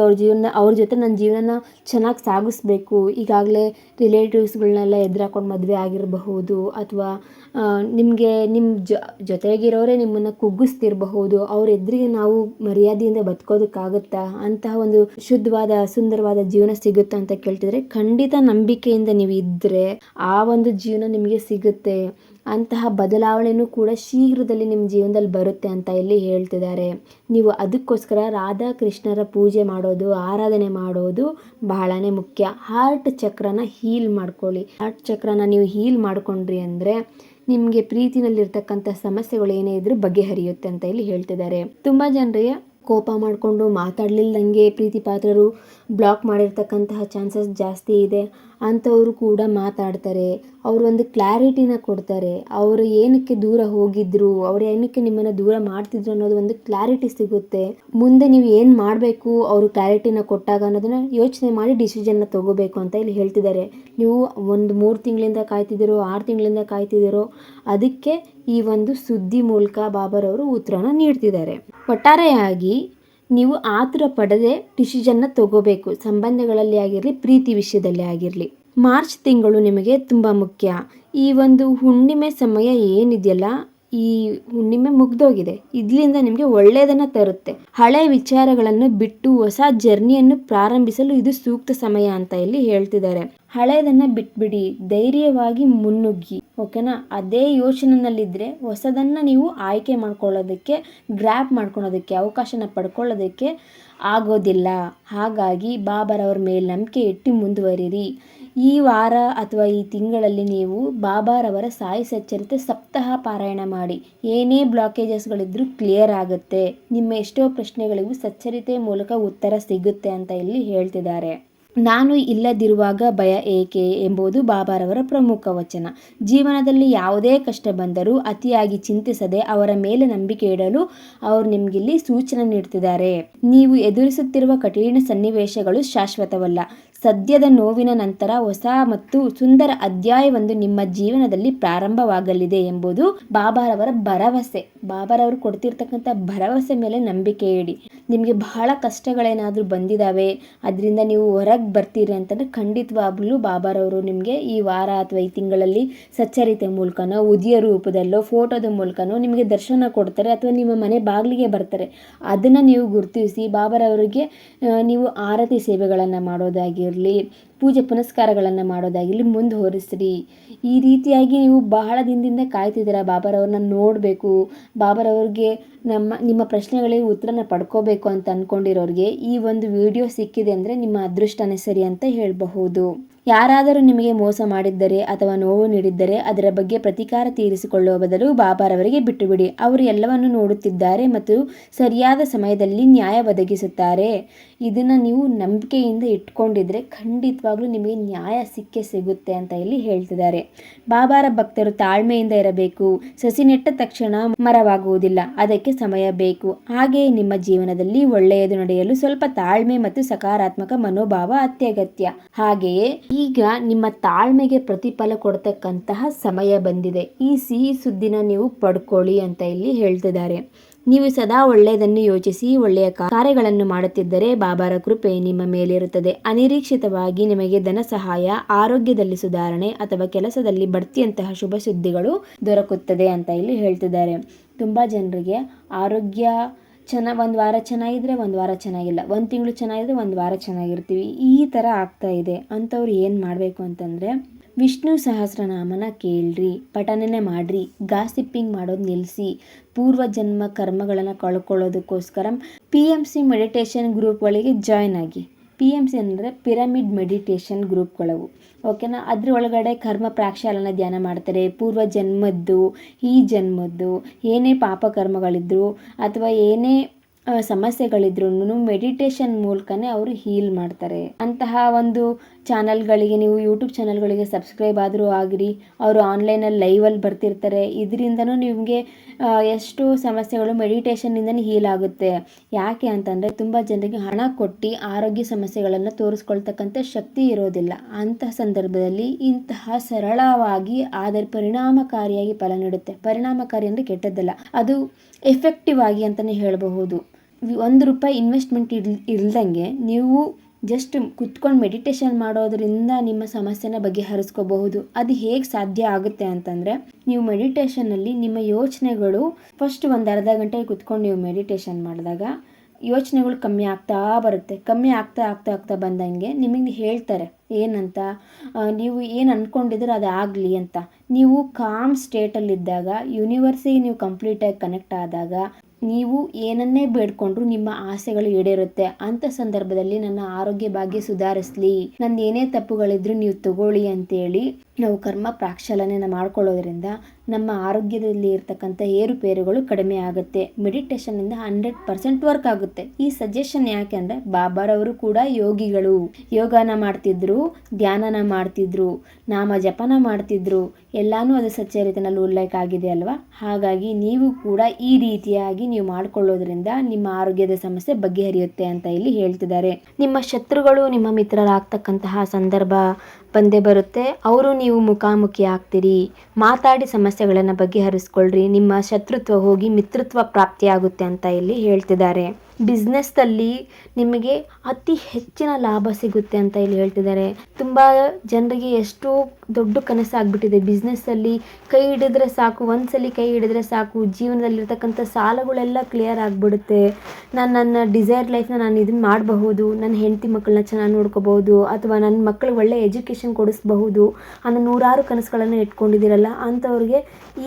ಅವ್ರ ಜೊತೆ ನನ್ನ ಜೀವನ ಚೆನ್ನಾಗಿ ಸಾಗಿಸ್ಬೇಕು. ಈಗಾಗಲೇ ರಿಲೇಟಿವ್ಸ್ಗಳನ್ನೆಲ್ಲ ಎದುರಾಕೊಂಡು ಮದುವೆ ಆಗಿರಬಹುದು, ಅಥವಾ ನಿಮಗೆ ನಿಮ್ಮ ಜೊತೆಗಿರೋರೇ ನಿಮ್ಮನ್ನು ಕುಗ್ಗಿಸ್ತಿರಬಹುದು. ಅವ್ರ ಎದುರಿಗೆ ನಾವು ಮರ್ಯಾದೆಯಿಂದ ಬದುಕೋದಕ್ಕಾಗುತ್ತಾ? ಅಂತಹ ಒಂದು ಶುದ್ಧವಾದ, ಸುಂದರವಾದ ಜೀವನ ಸಿಗುತ್ತಾ ಅಂತ ಕೇಳ್ತಿದ್ರೆ, ಖಂಡಿತ ನಂಬಿಕೆಯಿಂದ ನೀವು ಇದ್ದರೆ ಆ ಒಂದು ಜೀವನ ನಿಮಗೆ ಸಿಗುತ್ತೆ. ಅಂತಹ ಬದಲಾವಣೆಯೂ ಕೂಡ ಶೀಘ್ರದಲ್ಲಿ ನಿಮ್ಮ ಜೀವನದಲ್ಲಿ ಬರುತ್ತೆ ಅಂತ ಇಲ್ಲಿ ಹೇಳ್ತಿದ್ದಾರೆ. ನೀವು ಅದಕ್ಕೋಸ್ಕರ ರಾಧಾ ಕೃಷ್ಣರ ಪೂಜೆ ಮಾಡೋದು, ಆರಾಧನೆ ಮಾಡೋದು ಬಹಳನೇ ಮುಖ್ಯ. ಹಾರ್ಟ್ ಚಕ್ರನ ಹೀಲ್ ಮಾಡ್ಕೊಳ್ಳಿ. ಹಾರ್ಟ್ ಚಕ್ರನ ನೀವು ಹೀಲ್ ಮಾಡ್ಕೊಂಡ್ರಿ ಅಂದರೆ ನಿಮಗೆ ಪ್ರೀತಿನಲ್ಲಿರ್ತಕ್ಕಂಥ ಸಮಸ್ಯೆಗಳು ಏನೇ ಇದ್ರೂ ಬಗೆಹರಿಯುತ್ತೆ ಅಂತ ಇಲ್ಲಿ ಹೇಳ್ತಿದ್ದಾರೆ. ತುಂಬ ಜನರಿಗೆ ಕೋಪ ಮಾಡಿಕೊಂಡು ಮಾತಾಡಲಿಲ್ಲದಂಗೆ ಪ್ರೀತಿ ಪಾತ್ರರು ಬ್ಲಾಕ್ ಮಾಡಿರ್ತಕ್ಕಂತಹ ಚಾನ್ಸಸ್ ಜಾಸ್ತಿ ಇದೆ. ಅಂಥವರು ಕೂಡ ಮಾತಾಡ್ತಾರೆ, ಅವರು ಒಂದು ಕ್ಲಾರಿಟಿನ ಕೊಡ್ತಾರೆ. ಅವರು ಏನಕ್ಕೆ ದೂರ ಹೋಗಿದ್ರು, ಅವ್ರು ಏನಕ್ಕೆ ನಿಮ್ಮನ್ನು ದೂರ ಮಾಡ್ತಿದ್ರು ಅನ್ನೋದು ಒಂದು ಕ್ಲಾರಿಟಿ ಸಿಗುತ್ತೆ. ಮುಂದೆ ನೀವು ಏನು ಮಾಡಬೇಕು ಅವರು ಕ್ಲಾರಿಟಿನ ಕೊಟ್ಟಾಗ ಅನ್ನೋದನ್ನು ಯೋಚನೆ ಮಾಡಿ ಡಿಸಿಷನ್ನ ತಗೋಬೇಕು ಅಂತ ಇಲ್ಲಿ ಹೇಳ್ತಿದ್ದಾರೆ. ನೀವು ಒಂದು 3 ತಿಂಗಳಿಂದ ಕಾಯ್ತಿದ್ದೀರೋ, 6 ತಿಂಗಳಿಂದ ಕಾಯ್ತಿದ್ದೀರೋ, ಅದಕ್ಕೆ ಈ ಒಂದು ಸುದ್ದಿ ಮೂಲಕ ಬಾಬಾರವರು ಉತ್ತರನ ನೀಡ್ತಿದ್ದಾರೆ. ಒಟ್ಟಾರೆಯಾಗಿ ನೀವು ಆತುರ ಪಡದೆ ಡಿಸಿಷನ್ನ ತಗೋಬೇಕು. ಸಂಬಂಧಗಳಲ್ಲಿ ಆಗಿರಲಿ, ಪ್ರೀತಿ ವಿಷಯದಲ್ಲಿ ಆಗಿರಲಿ. ಮಾರ್ಚ್ ತಿಂಗಳು ನಿಮಗೆ ತುಂಬ ಮುಖ್ಯ. ಈ ಒಂದು ಹುಣ್ಣಿಮೆ ಸಮಯ ಏನಿದೆಯಲ್ಲ, ಈ ಹುಣ್ಣಿಮೆ ಮುಗ್ದೋಗಿದೆ, ಇದರಿಂದ ನಿಮಗೆ ಒಳ್ಳೆಯದನ್ನು ತರುತ್ತೆ. ಹಳೆ ವಿಚಾರಗಳನ್ನು ಬಿಟ್ಟು ಹೊಸ ಜರ್ನಿಯನ್ನು ಪ್ರಾರಂಭಿಸಲು ಇದು ಸೂಕ್ತ ಸಮಯ ಅಂತ ಇಲ್ಲಿ ಹೇಳ್ತಿದ್ದಾರೆ. ಹಳೆಯದನ್ನು ಬಿಟ್ಬಿಡಿ, ಧೈರ್ಯವಾಗಿ ಮುನ್ನುಗ್ಗಿ, ಓಕೆನಾ. ಅದೇ ಯೋಚನೆಯಲ್ಲಿದ್ದರೆ ಹೊಸದನ್ನು ನೀವು ಆಯ್ಕೆ ಮಾಡ್ಕೊಳ್ಳೋದಕ್ಕೆ, ಗ್ರ್ಯಾಪ್ ಮಾಡ್ಕೊಳ್ಳೋದಕ್ಕೆ, ಅವಕಾಶನ ಪಡ್ಕೊಳ್ಳೋದಕ್ಕೆ ಆಗೋದಿಲ್ಲ. ಹಾಗಾಗಿ ಬಾಬಾರವ್ರ ಮೇಲೆ ನಂಬಿಕೆ ಇಟ್ಟು ಮುಂದುವರಿರಿ. ಈ ವಾರ ಅಥವಾ ಈ ತಿಂಗಳಲ್ಲಿ ನೀವು ಬಾಬಾರವರ ಸಾಯಿ ಸಚ್ಚರಿತೆ ಸಪ್ತಾಹ ಪಾರಾಯಣ ಮಾಡಿ. ಏನೇ ಬ್ಲಾಕೇಜಸ್ಗಳಿದ್ರೂ ಕ್ಲಿಯರ್ ಆಗುತ್ತೆ. ನಿಮ್ಮ ಎಷ್ಟೋ ಪ್ರಶ್ನೆಗಳಿಗೂ ಸಚ್ಚರಿತೆ ಮೂಲಕ ಉತ್ತರ ಸಿಗುತ್ತೆ ಅಂತ ಇಲ್ಲಿ ಹೇಳ್ತಿದ್ದಾರೆ. ನಾನು ಇಲ್ಲದಿರುವಾಗ ಭಯ ಏಕೆ ಎಂಬುದು ಬಾಬಾರವರ ಪ್ರಮುಖ ವಚನ. ಜೀವನದಲ್ಲಿ ಯಾವುದೇ ಕಷ್ಟ ಬಂದರೂ ಅತಿಯಾಗಿ ಚಿಂತಿಸದೆ ಅವರ ಮೇಲೆ ನಂಬಿಕೆ ಇಡಲು ಅವರು ನಿಮಗಿಲ್ಲಿ ಸೂಚನೆ ನೀಡ್ತಿದ್ದಾರೆ. ನೀವು ಎದುರಿಸುತ್ತಿರುವ ಕಠಿಣ ಸನ್ನಿವೇಶಗಳು ಶಾಶ್ವತವಲ್ಲ. ಸದ್ಯದ ನೋವಿನ ನಂತರ ಹೊಸ ಮತ್ತು ಸುಂದರ ಅಧ್ಯಾಯವೊಂದು ನಿಮ್ಮ ಜೀವನದಲ್ಲಿ ಪ್ರಾರಂಭವಾಗಲಿದೆ ಎಂಬುದು ಬಾಬಾರವರ ಭರವಸೆ. ಬಾಬಾರವರು ಕೊಡ್ತಿರ್ತಕ್ಕಂಥ ಭರವಸೆ ಮೇಲೆ ನಂಬಿಕೆ ಇಡಿ. ನಿಮಗೆ ಬಹಳ ಕಷ್ಟಗಳೇನಾದರೂ ಬಂದಿದ್ದಾವೆ, ಅದರಿಂದ ನೀವು ಹೊರಗೆ ಬರ್ತೀರಿ ಅಂತಂದರೆ ಖಂಡಿತವಾಗ್ಲೂ ಬಾಬಾರವರು ನಿಮಗೆ ಈ ವಾರ ಅಥವಾ ಈ ತಿಂಗಳಲ್ಲಿ ಸಚ್ಚರಿತೆ ಮೂಲಕನೋ, ಉದಿಯ ರೂಪದಲ್ಲೋ, ಫೋಟೋದ ಮೂಲಕನೋ ನಿಮಗೆ ದರ್ಶನ ಕೊಡ್ತಾರೆ ಅಥವಾ ನಿಮ್ಮ ಮನೆ ಬಾಗಿಲಿಗೆ ಬರ್ತಾರೆ. ಅದನ್ನು ನೀವು ಗುರುತಿಸಿ ಬಾಬಾರವರಿಗೆ ನೀವು ಆರತಿ ಸೇವೆಗಳನ್ನು ಮಾಡೋದಾಗಿರಲಿ, ಪೂಜೆ ಪುನಸ್ಕಾರಗಳನ್ನು ಮಾಡೋದಾಗಿರಲಿ ಮುಂದುವರಿಸ್ರಿ. ಈ ರೀತಿಯಾಗಿ ನೀವು ಬಹಳ ದಿನದಿಂದ ಕಾಯ್ತಿದ್ದೀರಾ ಬಾಬಾರವ್ರನ್ನ ನೋಡಬೇಕು, ಬಾಬಾರವ್ರಿಗೆ ನಿಮ್ಮ ಪ್ರಶ್ನೆಗಳಿಗೆ ಉತ್ತರನ ಪಡ್ಕೋಬೇಕು ಅಂತ ಅಂದ್ಕೊಂಡಿರೋರಿಗೆ ಈ ಒಂದು ವಿಡಿಯೋ ಸಿಕ್ಕಿದೆ ಅಂದರೆ ನಿಮ್ಮ ಅದೃಷ್ಟನೇ ಸರಿ ಅಂತ ಹೇಳಬಹುದು. ಯಾರಾದರೂ ನಿಮಗೆ ಮೋಸ ಮಾಡಿದ್ದರೆ ಅಥವಾ ನೋವು ನೀಡಿದ್ದರೆ ಅದರ ಬಗ್ಗೆ ಪ್ರತೀಕಾರ ತೀರಿಸಿಕೊಳ್ಳುವ ಬದಲು ಬಾಬಾರವರಿಗೆ ಬಿಟ್ಟುಬಿಡಿ. ಅವರು ಎಲ್ಲವನ್ನು ನೋಡುತ್ತಿದ್ದಾರೆ ಮತ್ತು ಸರಿಯಾದ ಸಮಯದಲ್ಲಿ ನ್ಯಾಯ ಒದಗಿಸುತ್ತಾರೆ. ಇದನ್ನು ನೀವು ನಂಬಿಕೆಯಿಂದ ಇಟ್ಕೊಂಡಿದ್ರೆ ಖಂಡಿತವಾಗ್ಲೂ ನಿಮಗೆ ನ್ಯಾಯ ಸಿಗುತ್ತೆ ಅಂತ ಇಲ್ಲಿ ಹೇಳ್ತಿದ್ದಾರೆ. ಬಾಬಾರ ಭಕ್ತರು ತಾಳ್ಮೆಯಿಂದ ಇರಬೇಕು. ಸಸಿ ನೆಟ್ಟ ತಕ್ಷಣ ಮರವಾಗುವುದಿಲ್ಲ, ಅದಕ್ಕೆ ಸಮಯ ಬೇಕು. ಹಾಗೆಯೇ ನಿಮ್ಮ ಜೀವನದಲ್ಲಿ ಒಳ್ಳೆಯದು ನಡೆಯಲು ಸ್ವಲ್ಪ ತಾಳ್ಮೆ ಮತ್ತು ಸಕಾರಾತ್ಮಕ ಮನೋಭಾವ ಅತ್ಯಗತ್ಯ. ಹಾಗೆಯೇ ಈಗ ನಿಮ್ಮ ತಾಳ್ಮೆಗೆ ಪ್ರತಿಫಲ ಕೊಡ್ತಕ್ಕಂತಹ ಸಮಯ ಬಂದಿದೆ. ಈ ಸಿಹಿ ಸುದ್ದಿನ ನೀವು ಪಡ್ಕೊಳ್ಳಿ ಅಂತ ಇಲ್ಲಿ ಹೇಳ್ತಿದ್ದಾರೆ. ನೀವು ಸದಾ ಒಳ್ಳೆಯದನ್ನು ಯೋಚಿಸಿ ಒಳ್ಳೆಯ ಕಾರ್ಯಗಳನ್ನು ಮಾಡುತ್ತಿದ್ದರೆ ಬಾಬಾರ ಕೃಪೆ ನಿಮ್ಮ ಮೇಲಿರುತ್ತದೆ. ಅನಿರೀಕ್ಷಿತವಾಗಿ ನಿಮಗೆ ಧನ ಸಹಾಯ, ಆರೋಗ್ಯದಲ್ಲಿ ಸುಧಾರಣೆ ಅಥವಾ ಕೆಲಸದಲ್ಲಿ ಬಡ್ತಿಯಂತಹ ಶುಭ ಸುದ್ದಿಗಳು ದೊರಕುತ್ತದೆ ಅಂತ ಇಲ್ಲಿ ಹೇಳ್ತಿದ್ದಾರೆ. ತುಂಬ ಜನರಿಗೆ ಆರೋಗ್ಯ ಒಂದು ವಾರ ಚೆನ್ನಾಗಿದ್ರೆ ಒಂದು ವಾರ ಚೆನ್ನಾಗಿಲ್ಲ, ಒಂದು ತಿಂಗಳು ಚೆನ್ನಾಗಿದ್ರೆ ಒಂದು ವಾರ ಚೆನ್ನಾಗಿರ್ತೀವಿ, ಈ ಥರ ಆಗ್ತಾ ಇದೆ. ಅಂಥವ್ರು ಏನು ಮಾಡಬೇಕು ಅಂತಂದರೆ ವಿಷ್ಣು ಸಹಸ್ರನಾಮನ ಕೇಳ್ರಿ, ಪಠನೆ ಮಾಡಿರಿ, ಗಾಸಿಪ್ಪಿಂಗ್ ಮಾಡೋದು ನಿಲ್ಲಿಸಿ, ಪೂರ್ವಜನ್ಮ ಕರ್ಮಗಳನ್ನು ಕಳ್ಕೊಳ್ಳೋದಕ್ಕೋಸ್ಕರ PMC ಮೆಡಿಟೇಷನ್ ಗ್ರೂಪ್ಗಳಿಗೆ ಜಾಯ್ನ್ ಆಗಿ. PMC ಅಂದರೆ ಪಿರಮಿಡ್ ಮೆಡಿಟೇಷನ್ ಗ್ರೂಪ್ಗಳವು, ಓಕೆನಾ. ಅದ್ರ ಒಳಗಡೆ ಕರ್ಮ ಪ್ರಾಕ್ಷಾಲನ ಧ್ಯಾನ ಮಾಡ್ತಾರೆ. ಪೂರ್ವ ಜನ್ಮದ್ದು, ಈ ಜನ್ಮದ್ದು ಏನೇ ಪಾಪಕರ್ಮಗಳಿದ್ರು ಅಥವಾ ಏನೇ ಸಮಸ್ಯೆಗಳಿದ್ರೂ ಮೆಡಿಟೇಷನ್ ಮೂಲಕನೇ ಅವರು ಹೀಲ್ ಮಾಡ್ತಾರೆ. ಅಂತಹ ಒಂದು ಚಾನಲ್ಗಳಿಗೆ ನೀವು ಯೂಟ್ಯೂಬ್ ಚಾನಲ್ಗಳಿಗೆ ಸಬ್ಸ್ಕ್ರೈಬ್ ಆದರೂ ಆಗಿರಿ. ಅವರು ಆನ್ಲೈನಲ್ಲಿ ಲೈವಲ್ಲಿ ಬರ್ತಿರ್ತಾರೆ. ಇದರಿಂದನೂ ನಿಮಗೆ ಎಷ್ಟೋ ಸಮಸ್ಯೆಗಳು ಮೆಡಿಟೇಷನ್ನಿಂದನೇ ಹೀಲ್ ಆಗುತ್ತೆ. ಯಾಕೆ ಅಂತಂದರೆ ತುಂಬ ಜನರಿಗೆ ಹಣ ಕೊಟ್ಟು ಆರೋಗ್ಯ ಸಮಸ್ಯೆಗಳನ್ನು ತೋರಿಸ್ಕೊಳ್ತಕ್ಕಂಥ ಶಕ್ತಿ ಇರೋದಿಲ್ಲ. ಅಂತಹ ಸಂದರ್ಭದಲ್ಲಿ ಇಂತಹ ಸರಳವಾಗಿ ಆದರೆ ಪರಿಣಾಮಕಾರಿಯಾಗಿ ಫಲ ನೀಡುತ್ತೆ. ಪರಿಣಾಮಕಾರಿ ಅಂದರೆ ಕೆಟ್ಟದ್ದಲ್ಲ, ಅದು ಎಫೆಕ್ಟಿವ್ ಆಗಿ ಅಂತಲೇ ಹೇಳಬಹುದು. ₹1 ಇನ್ವೆಸ್ಟ್ಮೆಂಟ್ ಇಲ್ದಂಗೆ ನೀವು ಜಸ್ಟ್ ಕುತ್ಕೊಂಡು ಮೆಡಿಟೇಷನ್ ಮಾಡೋದ್ರಿಂದ ನಿಮ್ಮ ಸಮಸ್ಯೆನ ಬಗೆಹರಿಸ್ಕೋಬಹುದು. ಅದು ಹೇಗೆ ಸಾಧ್ಯ ಆಗುತ್ತೆ ಅಂತಂದರೆ, ನೀವು ಮೆಡಿಟೇಷನ್ನಲ್ಲಿ ನಿಮ್ಮ ಯೋಚನೆಗಳು ಫಸ್ಟ್ ಒಂದು ಅರ್ಧ ಗಂಟೆ ಕುತ್ಕೊಂಡು ನೀವು ಮೆಡಿಟೇಷನ್ ಮಾಡಿದಾಗ ಯೋಚನೆಗಳು ಕಮ್ಮಿ ಆಗ್ತಾ ಬರುತ್ತೆ. ಕಮ್ಮಿ ಆಗ್ತಾ ಬಂದಂಗೆ ನಿಮಗೆ ಹೇಳ್ತಾರೆ ಏನಂತ, ನೀವು ಏನು ಅಂದ್ಕೊಂಡಿದ್ರೆ ಅದು ಆಗಲಿ ಅಂತ. ನೀವು ಕಾಮ್ ಸ್ಟೇಟಲ್ಲಿದ್ದಾಗ, ಯೂನಿವರ್ಸಿಗೆ ನೀವು ಕಂಪ್ಲೀಟಾಗಿ ಕನೆಕ್ಟ್ ಆದಾಗ, ನೀವು ಏನನ್ನೇ ಬೇಡ್ಕೊಂಡ್ರು ನಿಮ್ಮ ಆಸೆಗಳು ಈಡೇರುತ್ತೆ. ಅಂಥ ಸಂದರ್ಭದಲ್ಲಿ ನನ್ನ ಆರೋಗ್ಯ ಭಾಗ್ಯ ಸುಧಾರಿಸಲಿ, ನನ್ನ ಏನೇ ತಪ್ಪುಗಳಿದ್ರು ನೀವು ತಗೊಳ್ಳಿ ಅಂತೇಳಿ ನಾವು ಕರ್ಮ ಪ್ರಾಕ್ಷಾಲನೆಯನ್ನು ಮಾಡ್ಕೊಳ್ಳೋದ್ರಿಂದ ನಮ್ಮ ಆರೋಗ್ಯದಲ್ಲಿ ಇರ್ತಕ್ಕಂಥ ಏರುಪೇರುಗಳು ಕಡಿಮೆ ಆಗುತ್ತೆ. ಮೆಡಿಟೇಷನ್ನಿಂದ 100% ವರ್ಕ್ ಆಗುತ್ತೆ. ಈ ಸಜೆಷನ್ ಯಾಕೆ ಅಂದರೆ ಬಾಬಾರವರು ಕೂಡ ಯೋಗಿಗಳು, ಯೋಗನ ಮಾಡ್ತಿದ್ರು, ಧ್ಯಾನನ ಮಾಡ್ತಿದ್ರು, ನಾಮ ಜಪನ ಮಾಡ್ತಿದ್ರು, ಎಲ್ಲಾನು ಅದು ಸಚ್ಚರಿತೆನಲ್ಲಿ ಉಲ್ಲೇಖ ಆಗಿದೆ ಅಲ್ವಾ. ಹಾಗಾಗಿ ನೀವು ಕೂಡ ಈ ರೀತಿಯಾಗಿ ನೀವು ಮಾಡ್ಕೊಳ್ಳೋದ್ರಿಂದ ನಿಮ್ಮ ಆರೋಗ್ಯದ ಸಮಸ್ಯೆ ಬಗೆಹರಿಯುತ್ತೆ ಅಂತ ಇಲ್ಲಿ ಹೇಳ್ತಿದ್ದಾರೆ. ನಿಮ್ಮ ಶತ್ರುಗಳು ನಿಮ್ಮ ಮಿತ್ರರಾಗ್ತಕ್ಕಂತಹ ಸಂದರ್ಭ ಬಂದೇ ಬರುತ್ತೆ. ಅವರು ನೀವು ನೀವು ಮುಖಾಮುಖಿ ಆಗ್ತೀರಿ. ಮಾತಾಡಿ ಸಮಸ್ಯೆಗಳನ್ನು ಬಗೆಹರಿಸ್ಕೊಳ್ರಿ. ನಿಮ್ಮ ಶತ್ರುತ್ವ ಹೋಗಿ ಮಿತ್ರತ್ವ ಪ್ರಾಪ್ತಿಯಾಗುತ್ತೆ ಅಂತ ಇಲ್ಲಿ ಹೇಳ್ತಿದ್ದಾರೆ. ಬಿಸ್ನೆಸ್ಸಲ್ಲಿ ನಿಮಗೆ ಅತಿ ಹೆಚ್ಚಿನ ಲಾಭ ಸಿಗುತ್ತೆ ಅಂತ ಇಲ್ಲಿ ಹೇಳ್ತಿದ್ದಾರೆ. ತುಂಬ ಜನರಿಗೆ ಎಷ್ಟೋ ದೊಡ್ಡ ಕನಸಾಗ್ಬಿಟ್ಟಿದೆ ಬಿಸ್ನೆಸ್ಸಲ್ಲಿ. ಕೈ ಹಿಡಿದ್ರೆ ಸಾಕು, ಒಂದ್ಸಲಿ ಕೈ ಹಿಡಿದ್ರೆ ಸಾಕು, ಜೀವನದಲ್ಲಿರ್ತಕ್ಕಂಥ ಸಾಲಗಳೆಲ್ಲ ಕ್ಲಿಯರ್ ಆಗಿಬಿಡುತ್ತೆ. ನಾನು ನನ್ನ ಡಿಸೈರ್ ಲೈಫ್ನ ನಾನು ಇದನ್ನು ಮಾಡಬಹುದು, ನನ್ನ ಹೆಂಡತಿ ಮಕ್ಕಳನ್ನ ಚೆನ್ನಾಗಿ ನೋಡ್ಕೋಬಹುದು, ಅಥವಾ ನನ್ನ ಮಕ್ಕಳಿಗೆ ಒಳ್ಳೆ ಎಜುಕೇಷನ್ ಕೊಡಿಸ್ಬಹುದು ಅನ್ನೋ ನೂರಾರು ಕನಸುಗಳನ್ನು ಇಟ್ಕೊಂಡಿದ್ದೀರಲ್ಲ, ಅಂಥವ್ರಿಗೆ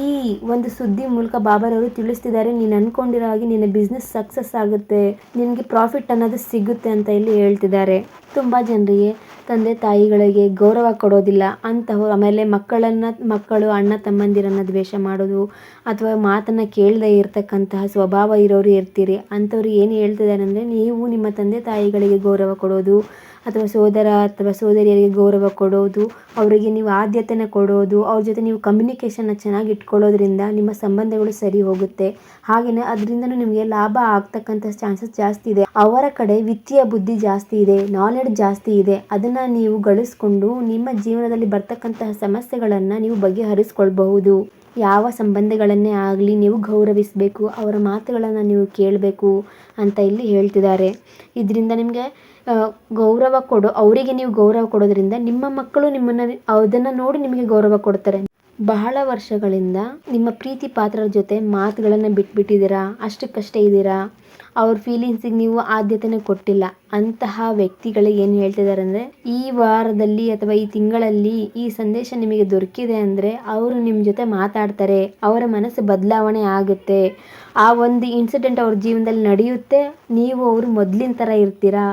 ಈ ಒಂದು ಸುದ್ದಿ ಮೂಲಕ ಬಾಬಾರವರು ತಿಳಿಸ್ತಿದ್ದಾರೆ. ನೀನು ಅಂದ್ಕೊಂಡಿರೋ ಹಾಗೆ ನಿನ್ನ ಬಿಸ್ನೆಸ್ ಸಕ್ಸಸ್ ಆಗುತ್ತೆ, ನಿನಗೆ ಪ್ರಾಫಿಟ್ ಅನ್ನೋದು ಸಿಗುತ್ತೆ ಅಂತ ಇಲ್ಲಿ ಹೇಳ್ತಿದ್ದಾರೆ. ತುಂಬ ಜನರಿಗೆ ತಂದೆ ತಾಯಿಗಳಿಗೆ ಗೌರವ ಕೊಡೋದಿಲ್ಲ ಅಂಥವ್ರು, ಆಮೇಲೆ ಮಕ್ಕಳು ಅಣ್ಣ ತಮ್ಮಂದಿರನ್ನು ದ್ವೇಷ ಮಾಡೋದು ಅಥವಾ ಮಾತನ್ನು ಕೇಳದೇ ಇರತಕ್ಕಂತಹ ಸ್ವಭಾವ ಇರೋರು ಇರ್ತೀರಿ. ಅಂಥವ್ರು ಏನು ಹೇಳ್ತಿದ್ದಾರೆ ಅಂದರೆ, ನೀವು ನಿಮ್ಮ ತಂದೆ ತಾಯಿಗಳಿಗೆ ಗೌರವ ಕೊಡೋದು ಅಥವಾ ಸೋದರ ಅಥವಾ ಸೋದರಿಯರಿಗೆ ಗೌರವ ಕೊಡೋದು, ಅವರಿಗೆ ನೀವು ಆದ್ಯತೆನ ಕೊಡೋದು, ಅವ್ರ ಜೊತೆ ನೀವು ಕಮ್ಯುನಿಕೇಷನ್ನ ಚೆನ್ನಾಗಿ ಇಟ್ಕೊಳ್ಳೋದ್ರಿಂದ ನಿಮ್ಮ ಸಂಬಂಧಗಳು ಸರಿ ಹೋಗುತ್ತೆ. ಹಾಗೆಯೇ ಅದರಿಂದನೂ ನಿಮಗೆ ಲಾಭ ಆಗ್ತಕ್ಕಂಥ ಚಾನ್ಸಸ್ ಜಾಸ್ತಿ ಇದೆ. ಅವರ ಕಡೆ ವಿತ್ತೀಯ ಬುದ್ಧಿ ಜಾಸ್ತಿ ಇದೆ, ನಾಲೆಡ್ಜ್ ಜಾಸ್ತಿ ಇದೆ. ಅದನ್ನು ನೀವು ಗಳಿಸ್ಕೊಂಡು ನಿಮ್ಮ ಜೀವನದಲ್ಲಿ ಬರ್ತಕ್ಕಂತಹ ಸಮಸ್ಯೆಗಳನ್ನು ನೀವು ಬಗೆಹರಿಸ್ಕೊಳ್ಬಹುದು. ಯಾವ ಸಂಬಂಧಗಳನ್ನೇ ಆಗಲಿ ನೀವು ಗೌರವಿಸಬೇಕು, ಅವರ ಮಾತುಗಳನ್ನು ನೀವು ಕೇಳಬೇಕು ಅಂತ ಇಲ್ಲಿ ಹೇಳ್ತಿದ್ದಾರೆ. ಇದರಿಂದ ನಿಮಗೆ ಅವರಿಗೆ ನೀವು ಗೌರವ ಕೊಡೋದ್ರಿಂದ ನಿಮ್ಮ ಮಕ್ಕಳು ಅದನ್ನು ನೋಡಿ ನಿಮಗೆ ಗೌರವ ಕೊಡ್ತಾರೆ. ಬಹಳ ವರ್ಷಗಳಿಂದ ನಿಮ್ಮ ಪ್ರೀತಿ ಪಾತ್ರರ ಜೊತೆ ಮಾತುಗಳನ್ನು ಬಿಟ್ಬಿಟ್ಟಿದ್ದೀರಾ, ಅಷ್ಟಕ್ಕಷ್ಟೇ ಇದ್ದೀರಾ, ಅವ್ರ ಫೀಲಿಂಗ್ಸಿಗೆ ನೀವು ಆದ್ಯತೆನೇ ಕೊಟ್ಟಿಲ್ಲ. ಅಂತಹ ವ್ಯಕ್ತಿಗಳಿಗೆ ಏನು ಹೇಳ್ತಿದ್ದಾರೆ ಅಂದರೆ, ಈ ವಾರದಲ್ಲಿ ಅಥವಾ ಈ ತಿಂಗಳಲ್ಲಿ ಈ ಸಂದೇಶ ನಿಮಗೆ ದೊರಕಿದೆ ಅಂದರೆ ಅವರು ನಿಮ್ಮ ಜೊತೆ ಮಾತಾಡ್ತಾರೆ, ಅವರ ಮನಸ್ಸು ಬದಲಾವಣೆ ಆಗುತ್ತೆ, ಆ ಒಂದು ಇನ್ಸಿಡೆಂಟ್ ಅವ್ರ ಜೀವನದಲ್ಲಿ ನಡೆಯುತ್ತೆ, ನೀವು ಅವರು ಮೊದಲಿನ ಥರ ಇರ್ತೀರಾ,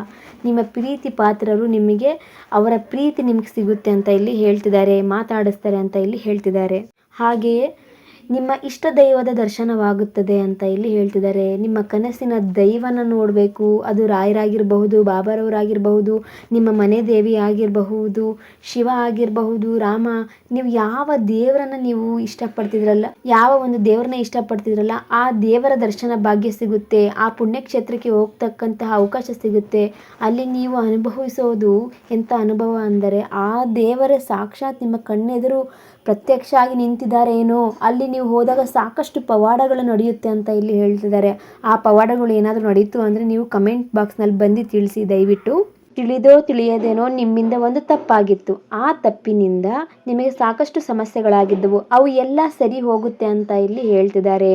ನಿಮ್ಮ ಪ್ರೀತಿ ಪಾತ್ರರು ನಿಮಗೆ ಅವರ ಪ್ರೀತಿ ನಿಮಗೆ ಸಿಗುತ್ತೆ ಅಂತ ಇಲ್ಲಿ ಹೇಳ್ತಿದ್ದಾರೆ, ಮಾತಾಡಿಸ್ತಾರೆ ಅಂತ ಇಲ್ಲಿ ಹೇಳ್ತಿದ್ದಾರೆ. ಹಾಗೆಯೇ ನಿಮ್ಮ ಇಷ್ಟ ದೈವದ ದರ್ಶನವಾಗುತ್ತದೆ ಅಂತ ಇಲ್ಲಿ ಹೇಳ್ತಿದ್ದಾರೆ. ನಿಮ್ಮ ಕನಸಿನ ದೈವನ ನೋಡಬೇಕು, ಅದು ರಾಯರಾಗಿರಬಹುದು, ಬಾಬಾರವರಾಗಿರಬಹುದು, ನಿಮ್ಮ ಮನೆ ದೇವಿ ಆಗಿರಬಹುದು, ಶಿವ ಆಗಿರಬಹುದು, ರಾಮ, ನೀವು ಯಾವ ದೇವರನ್ನು ನೀವು ಇಷ್ಟಪಡ್ತಿದ್ರಲ್ಲ, ಯಾವ ಒಂದು ದೇವರನ್ನ ಇಷ್ಟಪಡ್ತಿದ್ರಲ್ಲ ಆ ದೇವರ ದರ್ಶನ ಭಾಗ್ಯ ಸಿಗುತ್ತೆ. ಆ ಪುಣ್ಯಕ್ಷೇತ್ರಕ್ಕೆ ಹೋಗ್ತಕ್ಕಂತಹ ಅವಕಾಶ ಸಿಗುತ್ತೆ. ಅಲ್ಲಿ ನೀವು ಅನುಭವಿಸೋದು ಎಂಥ ಅನುಭವ ಅಂದರೆ, ಆ ದೇವರ ಸಾಕ್ಷಾತ್ ನಿಮ್ಮ ಕಣ್ಣೆದುರು ಪ್ರತ್ಯಕ್ಷ ಆಗಿ ನಿಂತಿದ್ದಾರೆ ಏನೋ, ಅಲ್ಲಿ ನೀವು ಹೋದಾಗ ಸಾಕಷ್ಟು ಪವಾಡಗಳು ನಡೆಯುತ್ತೆ ಅಂತ ಇಲ್ಲಿ ಹೇಳ್ತಿದ್ದಾರೆ. ಆ ಪವಾಡಗಳು ಏನಾದರೂ ನಡೀತು ಅಂದರೆ ನೀವು ಕಮೆಂಟ್ ಬಾಕ್ಸ್ನಲ್ಲಿ ಬಂದು ತಿಳಿಸಿ ದಯವಿಟ್ಟು. ತಿಳಿದೋ ತಿಳಿಯದೇನೋ ನಿಮ್ಮಿಂದ ಒಂದು ತಪ್ಪಾಗಿತ್ತು, ಆ ತಪ್ಪಿನಿಂದ ನಿಮಗೆ ಸಾಕಷ್ಟು ಸಮಸ್ಯೆಗಳಾಗಿದ್ದವು, ಅವು ಎಲ್ಲ ಸರಿ ಹೋಗುತ್ತೆ ಅಂತ ಇಲ್ಲಿ ಹೇಳ್ತಿದ್ದಾರೆ.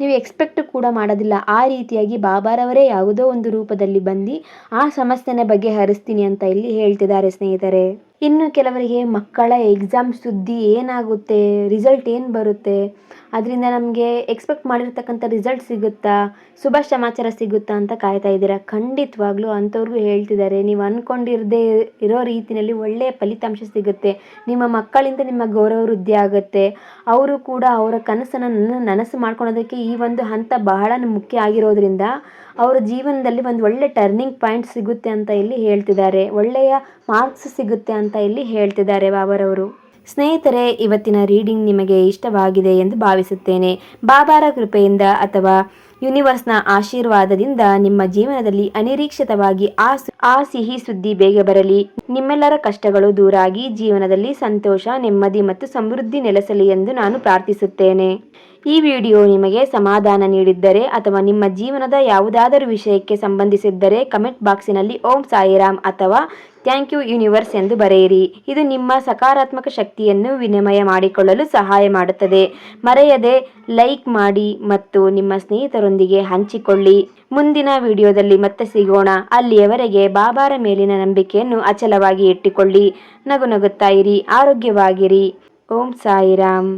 ನೀವು ಎಕ್ಸ್ಪೆಕ್ಟ್ ಕೂಡ ಮಾಡೋದಿಲ್ಲ, ಆ ರೀತಿಯಾಗಿ ಬಾಬಾರವರೇ ಯಾವುದೋ ಒಂದು ರೂಪದಲ್ಲಿ ಬಂದು ಆ ಸಮಸ್ಯೆನ ಬಗೆಹರಿಸ್ತೀನಿ ಅಂತ ಇಲ್ಲಿ ಹೇಳ್ತಿದ್ದಾರೆ ಸ್ನೇಹಿತರೆ. ಇನ್ನು ಕೆಲವರಿಗೆ ಮಕ್ಕಳ ಎಕ್ಸಾಮ್ ಸುದ್ದಿ ಏನಾಗುತ್ತೆ, ರಿಸಲ್ಟ್ ಏನು ಬರುತ್ತೆ, ಅದರಿಂದ ನಮಗೆ ಎಕ್ಸ್ಪೆಕ್ಟ್ ಮಾಡಿರ್ತಕ್ಕಂಥ ರಿಸಲ್ಟ್ ಸಿಗುತ್ತಾ, ಶುಭ ಸಮಾಚಾರ ಸಿಗುತ್ತಾ ಅಂತ ಕಾಯ್ತಾ ಇದ್ದೀರಾ. ಖಂಡಿತವಾಗ್ಲೂ ಅಂಥವ್ರಿಗೂ ಹೇಳ್ತಿದ್ದಾರೆ, ನೀವು ಅಂದ್ಕೊಂಡಿರದೇ ಇರೋ ರೀತಿಯಲ್ಲಿ ಒಳ್ಳೆಯ ಫಲಿತಾಂಶ ಸಿಗುತ್ತೆ. ನಿಮ್ಮ ಮಕ್ಕಳಿಂದ ನಿಮ್ಮ ಗೌರವ ವೃದ್ಧಿ ಆಗುತ್ತೆ. ಅವರು ಕೂಡ ಅವರ ಕನಸನ್ನು ನನಸು ಮಾಡ್ಕೊಳೋದಕ್ಕೆ ಈ ಒಂದು ಹಂತ ಬಹಳ ಮುಖ್ಯ ಆಗಿರೋದ್ರಿಂದ ಅವರ ಜೀವನದಲ್ಲಿ ಒಂದು ಒಳ್ಳೆ ಟರ್ನಿಂಗ್ ಪಾಯಿಂಟ್ ಸಿಗುತ್ತೆ ಅಂತ ಇಲ್ಲಿ ಹೇಳ್ತಿದ್ದಾರೆ. ಒಳ್ಳೆಯ ಮಾರ್ಕ್ಸ್ ಸಿಗುತ್ತೆ ಅಂತ ಇಲ್ಲಿ ಹೇಳ್ತಿದ್ದಾರೆ ಬಾಬಾರವರು. ಸ್ನೇಹಿತರೆ, ಇವತ್ತಿನ ರೀಡಿಂಗ್ ನಿಮಗೆ ಇಷ್ಟವಾಗಿದೆ ಎಂದು ಭಾವಿಸುತ್ತೇನೆ. ಬಾಬಾರ ಕೃಪೆಯಿಂದ ಅಥವಾ ಯೂನಿವರ್ಸ್ನ ಆಶೀರ್ವಾದದಿಂದ ನಿಮ್ಮ ಜೀವನದಲ್ಲಿ ಅನಿರೀಕ್ಷಿತವಾಗಿ ಆ ಸಿಹಿ ಸುದ್ದಿ ಬೇಗ ಬರಲಿ. ನಿಮ್ಮೆಲ್ಲರ ಕಷ್ಟಗಳು ದೂರಾಗಿ ಜೀವನದಲ್ಲಿ ಸಂತೋಷ, ನೆಮ್ಮದಿ ಮತ್ತು ಸಮೃದ್ಧಿ ನೆಲೆಸಲಿ ಎಂದು ನಾನು ಪ್ರಾರ್ಥಿಸುತ್ತೇನೆ. ಈ ವಿಡಿಯೋ ನಿಮಗೆ ಸಮಾಧಾನ ನೀಡಿದ್ದರೆ ಅಥವಾ ನಿಮ್ಮ ಜೀವನದ ಯಾವುದಾದರೂ ವಿಷಯಕ್ಕೆ ಸಂಬಂಧಿಸಿದ್ದರೆ ಕಮೆಂಟ್ ಬಾಕ್ಸಿನಲ್ಲಿ ಓಂ ಸಾಯಿರಾಮ್ ಅಥವಾ ಥ್ಯಾಂಕ್ ಯು ಯೂನಿವರ್ಸ್ ಎಂದು ಬರೆಯಿರಿ. ಇದು ನಿಮ್ಮ ಸಕಾರಾತ್ಮಕ ಶಕ್ತಿಯನ್ನು ವಿನಿಮಯ ಮಾಡಿಕೊಳ್ಳಲು ಸಹಾಯ ಮಾಡುತ್ತದೆ. ಮರೆಯದೆ ಲೈಕ್ ಮಾಡಿ ಮತ್ತು ನಿಮ್ಮ ಸ್ನೇಹಿತರೊಂದಿಗೆ ಹಂಚಿಕೊಳ್ಳಿ. ಮುಂದಿನ ವಿಡಿಯೋದಲ್ಲಿ ಮತ್ತೆ ಸಿಗೋಣ. ಅಲ್ಲಿಯವರೆಗೆ ಬಾಬಾರ ಮೇಲಿನ ನಂಬಿಕೆಯನ್ನು ಅಚಲವಾಗಿ ಇಟ್ಟುಕೊಳ್ಳಿ. ನಗು ನಗುತ್ತಾ ಇರಿ, ಆರೋಗ್ಯವಾಗಿರಿ. ಓಂ ಸಾಯಿರಾಮ್.